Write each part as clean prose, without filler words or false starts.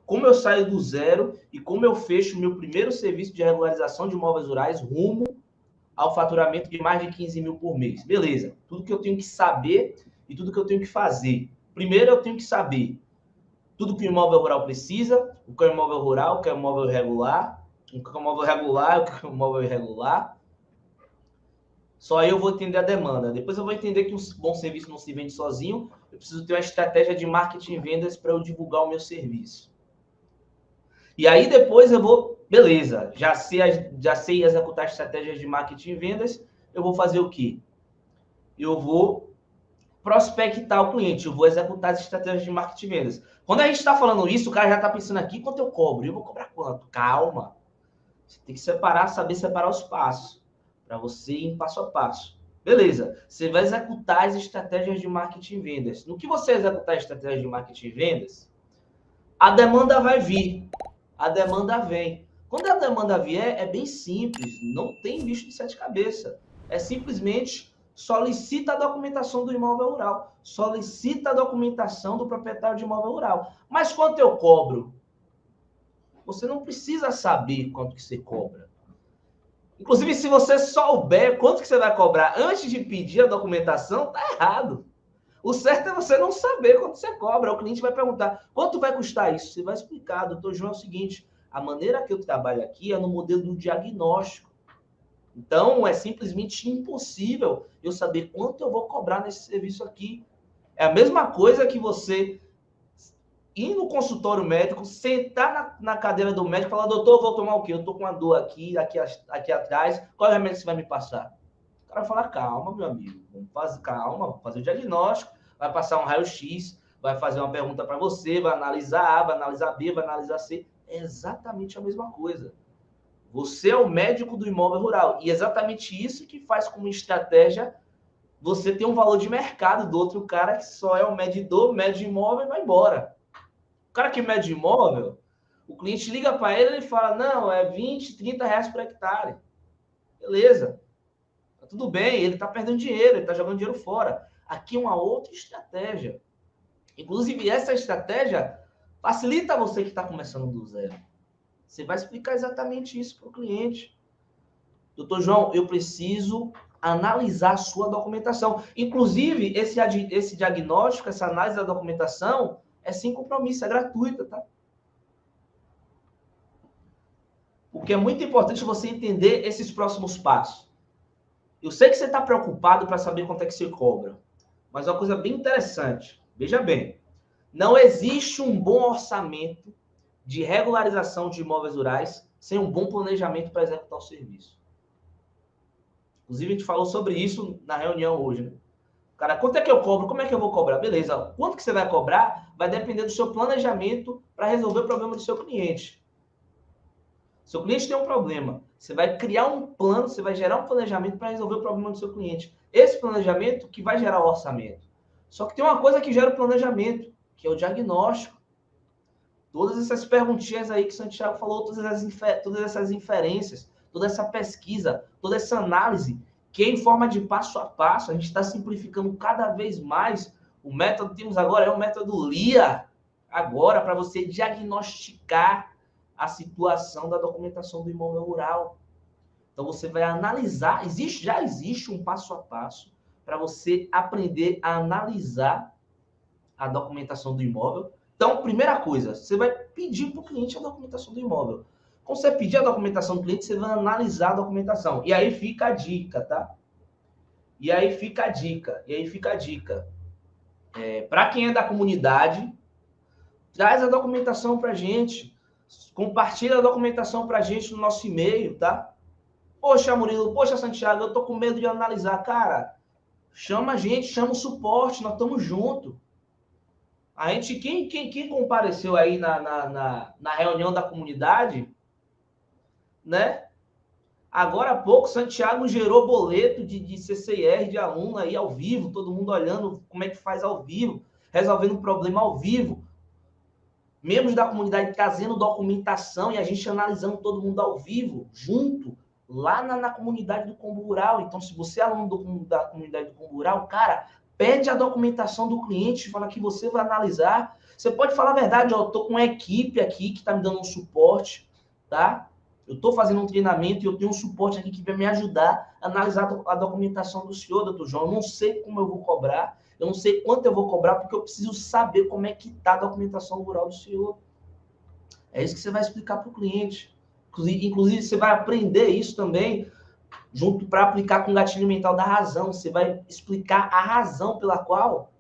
como eu saio do zero e como eu fecho o meu primeiro serviço de regularização de imóveis rurais rumo ao faturamento de mais de 15 mil por mês. Beleza, tudo que eu tenho que saber e tudo que eu tenho que fazer. Primeiro, eu tenho que saber tudo que o imóvel rural precisa, o que é o imóvel rural, o que é o imóvel irregular, o que é o imóvel regular, o que é o imóvel irregular. Só aí eu vou entender a demanda. Depois eu vou entender que um bom serviço não se vende sozinho. Eu preciso ter uma estratégia de marketing e vendas para eu divulgar o meu serviço. E aí depois eu vou, beleza, já sei executar estratégias de marketing e vendas, eu vou fazer o quê? Eu vou prospectar o cliente, eu vou executar as estratégias de marketing e vendas. Quando a gente está falando isso, o cara já está pensando aqui, quanto eu cobro? Eu vou cobrar quanto? Calma. Você tem que saber separar os passos, para você ir em passo a passo. Beleza, você vai executar as estratégias de marketing e vendas. No que você executar a estratégia de marketing e vendas, a demanda vai vir. A demanda vem. Quando a demanda vier, é bem simples, não tem bicho de sete cabeças. É simplesmente solicita a documentação do imóvel rural, solicita a documentação do proprietário de imóvel rural. Mas quanto eu cobro? Você não precisa saber quanto que você cobra. Inclusive, se você souber quanto que você vai cobrar antes de pedir a documentação, tá errado. O certo é você não saber quanto você cobra. O cliente vai perguntar, quanto vai custar isso? Você vai explicar, doutor João, é o seguinte, a maneira que eu trabalho aqui é no modelo do diagnóstico. Então, é simplesmente impossível eu saber quanto eu vou cobrar nesse serviço aqui. É a mesma coisa que você ir no consultório médico, sentar na cadeira do médico e falar, doutor, eu vou tomar o quê? Eu tô com uma dor aqui atrás, qual é o remédio que você vai me passar? O cara fala, calma, meu amigo, calma, vamos fazer o diagnóstico, vai passar um raio-x, vai fazer uma pergunta para você, vai analisar A, vai analisar B, vai analisar C. É exatamente a mesma coisa. Você é o médico do imóvel rural. E é exatamente isso que faz como estratégia você ter um valor de mercado do outro cara que só é o medidor, mede imóvel e vai embora. O cara que mede imóvel, o cliente liga para ele e fala, não, é 20, 30 reais por hectare. Beleza. Tá tudo bem, ele está perdendo dinheiro, ele está jogando dinheiro fora. Aqui é uma outra estratégia. Inclusive, essa estratégia facilita você que está começando do zero. Você vai explicar exatamente isso para o cliente. Doutor João, eu preciso analisar a sua documentação. Inclusive, esse diagnóstico, essa análise da documentação é sem compromisso, é gratuita, tá? Porque é muito importante você entender esses próximos passos. Eu sei que você está preocupado para saber quanto é que você cobra, mas é uma coisa bem interessante. Veja bem, não existe um bom orçamento de regularização de imóveis rurais sem um bom planejamento para executar o serviço. Inclusive, a gente falou sobre isso na reunião hoje, né? Cara, quanto é que eu cobro? Como é que eu vou cobrar? Beleza, quanto que você vai cobrar vai depender do seu planejamento para resolver o problema do seu cliente. Seu cliente tem um problema, você vai criar um plano, você vai gerar um planejamento para resolver o problema do seu cliente. Esse planejamento que vai gerar o orçamento. Só que tem uma coisa que gera o planejamento, que é o diagnóstico. Todas essas perguntinhas aí que o Santiago falou, todas essas inferências, toda essa pesquisa, toda essa análise, que é em forma de passo a passo, a gente está simplificando cada vez mais. O método que temos agora é o método LIA, agora para você diagnosticar a situação da documentação do imóvel rural. Então, você vai analisar, já existe um passo a passo para você aprender a analisar a documentação do imóvel. Então, primeira coisa, você vai pedir para o cliente a documentação do imóvel. Quando você pedir a documentação do cliente, você vai analisar a documentação. E aí fica a dica, tá? E aí fica a dica. Para quem é da comunidade, traz a documentação para a gente. Compartilha a documentação para a gente no nosso e-mail, tá? Poxa, Murilo, poxa, Santiago, eu tô com medo de analisar. Cara, chama a gente, chama o suporte, nós estamos juntos. A gente, quem compareceu aí na reunião da comunidade, né? Agora há pouco, Santiago gerou boleto de CCR de aluno aí ao vivo, todo mundo olhando como é que faz ao vivo, resolvendo um problema ao vivo. Membros da comunidade trazendo documentação e a gente analisando todo mundo ao vivo, junto, lá na comunidade do Combo Rural. Então, se você é aluno da comunidade do Combo Rural, cara, pede a documentação do cliente, fala que você vai analisar. Você pode falar a verdade, ó, eu tô com uma equipe aqui que está me dando um suporte, tá? Eu estou fazendo um treinamento e eu tenho um suporte aqui que vai me ajudar a analisar a documentação do senhor, doutor João. Eu não sei como eu vou cobrar, eu não sei quanto eu vou cobrar, porque eu preciso saber como é que está a documentação rural do senhor. É isso que você vai explicar para o cliente. Inclusive, você vai aprender isso também junto para aplicar com o gatilho mental da razão. Você vai explicar a razão pela qual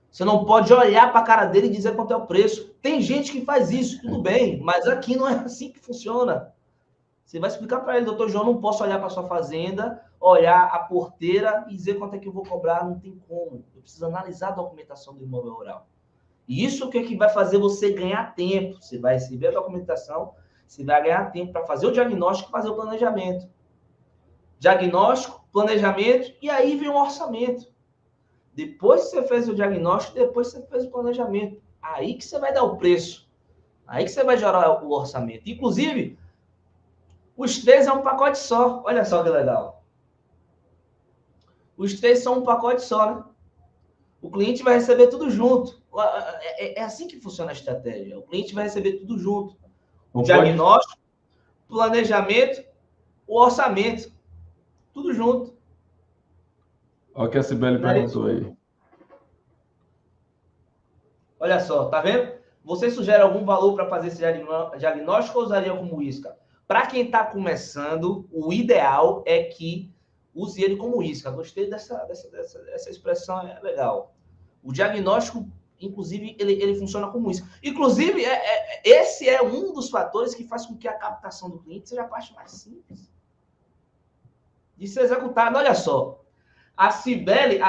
você não pode olhar para a cara dele e dizer quanto é o preço. Tem gente que faz isso, tudo bem, mas aqui não é assim que funciona. Você vai explicar para ele, doutor João, não posso olhar para sua fazenda, olhar a porteira e dizer quanto é que eu vou cobrar, não tem como. Eu preciso analisar a documentação do imóvel rural. E isso que é que vai fazer você ganhar tempo. Você vai receber a documentação, você vai ganhar tempo para fazer o diagnóstico e fazer o planejamento. Diagnóstico, planejamento, e aí vem o orçamento. Depois que você fez o diagnóstico, depois você fez o planejamento. Aí que você vai dar o preço. Aí que você vai gerar o orçamento. Inclusive, os três é um pacote só. Olha só que legal. Os três são um pacote só, né? O cliente vai receber tudo junto. É assim que funciona a estratégia. O cliente vai receber tudo junto. O diagnóstico, planejamento, o orçamento. Tudo junto. Olha o que a Cibele perguntou aí. Olha só, tá vendo? Você sugere algum valor para fazer esse diagnóstico ou usaria como isca? Para quem está começando, o ideal é que use ele como isca. Gostei dessa expressão, é legal. O diagnóstico, inclusive, ele funciona como isca. Inclusive, esse é um dos fatores que faz com que a captação do cliente seja a parte mais simples de ser executada. Olha só, a Cibele,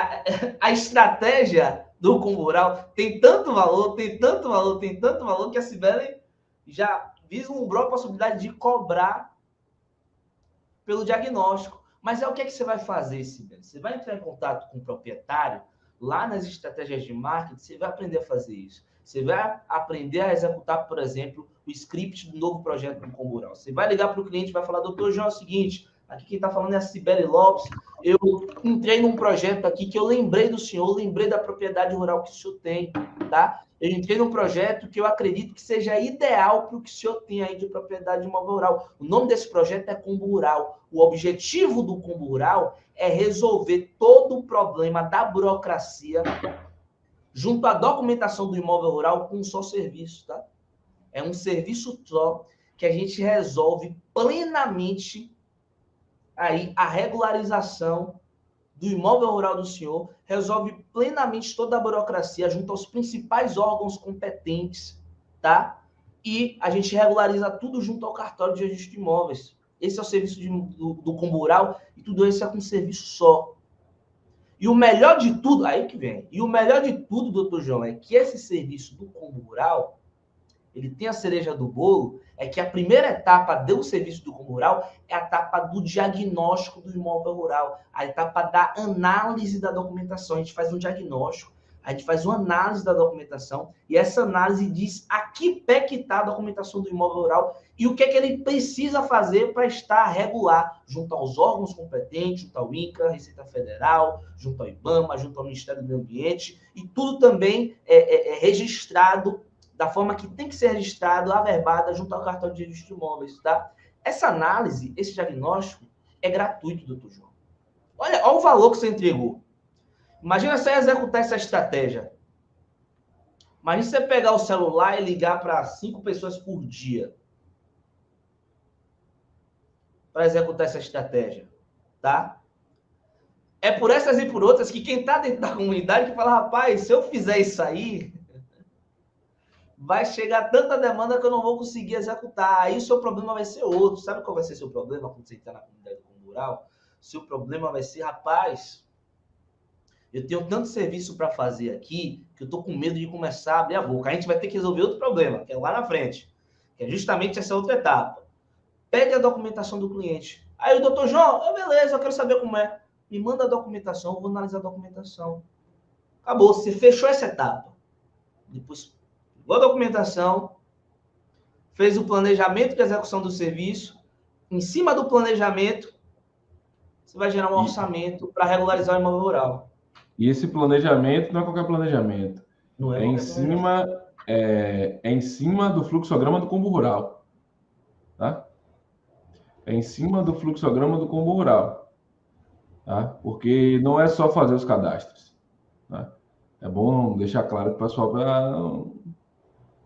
a estratégia do Combo Rural tem tanto valor, tem tanto valor, tem tanto valor, que a Cibele já vislumbrou a possibilidade de cobrar pelo diagnóstico. Mas é o que é que você vai fazer, Cibele? Você vai entrar em contato com o proprietário, lá nas estratégias de marketing, você vai aprender a fazer isso. Você vai aprender a executar, por exemplo, o script do novo projeto do Combo Rural. Você vai ligar para o cliente e vai falar, doutor João, é o seguinte, aqui quem está falando é a Cibele Lopes, eu entrei num projeto aqui que eu lembrei do senhor, lembrei da propriedade rural que o senhor tem, tá? Eu entrei num projeto que eu acredito que seja ideal para o que o senhor tem aí de propriedade de imóvel rural. O nome desse projeto é Combo Rural. O objetivo do Combo Rural é resolver todo o problema da burocracia junto à documentação do imóvel rural com um só serviço, tá? É um serviço só que a gente resolve plenamente aí a regularização do imóvel rural do senhor, resolve plenamente toda a burocracia junto aos principais órgãos competentes, tá? E a gente regulariza tudo junto ao cartório de registro de imóveis. Esse é o serviço do Combo Rural e tudo isso é com um serviço só. E o melhor de tudo, aí que vem, e o melhor de tudo, doutor João, é que esse serviço do Combo Rural, ele tem a cereja do bolo, é que a primeira etapa do serviço do Combo Rural é a etapa do diagnóstico do imóvel rural, a etapa da análise da documentação. A gente faz um diagnóstico, a gente faz uma análise da documentação, e essa análise diz a que pé que está a documentação do imóvel rural e o que é que ele precisa fazer para estar regular junto aos órgãos competentes, junto ao INCRA, Receita Federal, junto ao IBAMA, junto ao Ministério do Meio Ambiente, e tudo também é registrado da forma que tem que ser registrado, averbada, junto ao cartório de registro de imóveis, tá? Essa análise, esse diagnóstico, é gratuito, doutor João. Olha o valor que você entregou. Imagina você executar essa estratégia. Imagina você pegar o celular e ligar para 5 pessoas por dia para executar essa estratégia, tá? É por essas e por outras que quem está dentro da comunidade que fala, rapaz, se eu fizer isso aí, vai chegar tanta demanda que eu não vou conseguir executar. Aí o seu problema vai ser outro. Sabe qual vai ser o seu problema quando você entrar na comunidade rural? Seu problema vai ser, rapaz, eu tenho tanto serviço para fazer aqui que eu estou com medo de começar a abrir a boca. A gente vai ter que resolver outro problema, que é lá na frente, que é justamente essa outra etapa. Pede a documentação do cliente. Aí o doutor João, beleza, eu quero saber como é. Me manda a documentação, eu vou analisar a documentação. Acabou, você fechou essa etapa. Depois pegou a documentação, fez o planejamento de execução do serviço. Em cima do planejamento, você vai gerar um orçamento para regularizar o imóvel rural. E esse planejamento não é qualquer planejamento. Não é em cima é em cima do fluxograma do combo rural, tá? É em cima do fluxograma do combo rural, tá? Porque não é só fazer os cadastros, tá? É bom deixar claro para o pessoal,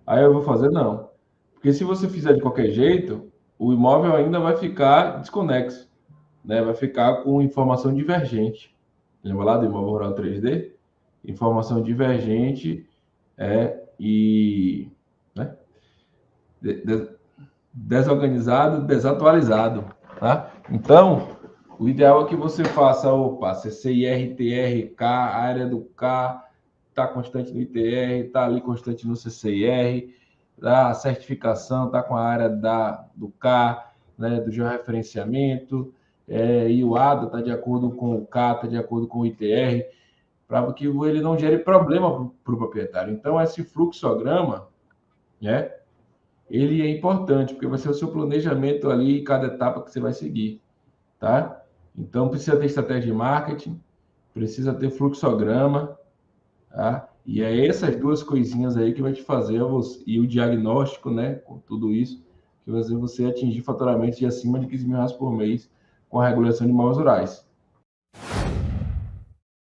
aí eu vou fazer, não. Porque se você fizer de qualquer jeito, o imóvel ainda vai ficar desconexo, né? Vai ficar com informação divergente. Lembra lá do imóvel rural 3D? Informação divergente e, né? Desorganizado, desatualizado, tá? Então, o ideal é que você faça, CCIR, TRK, a área do K está constante no ITR, está ali constante no CCIR, a certificação está com a área do K, né, do georreferenciamento, e o ADA está de acordo com o K, está de acordo com o ITR, para que ele não gere problema para o proprietário. Então, esse fluxograma, né, ele é importante, porque vai ser o seu planejamento ali, cada etapa que você vai seguir, tá? Então, precisa ter estratégia de marketing, precisa ter fluxograma, tá? E é essas duas coisinhas aí que vai te fazer, e o diagnóstico, né, com tudo isso, que vai fazer você atingir faturamentos de acima de 15 mil reais por mês com a regulação de imóveis rurais.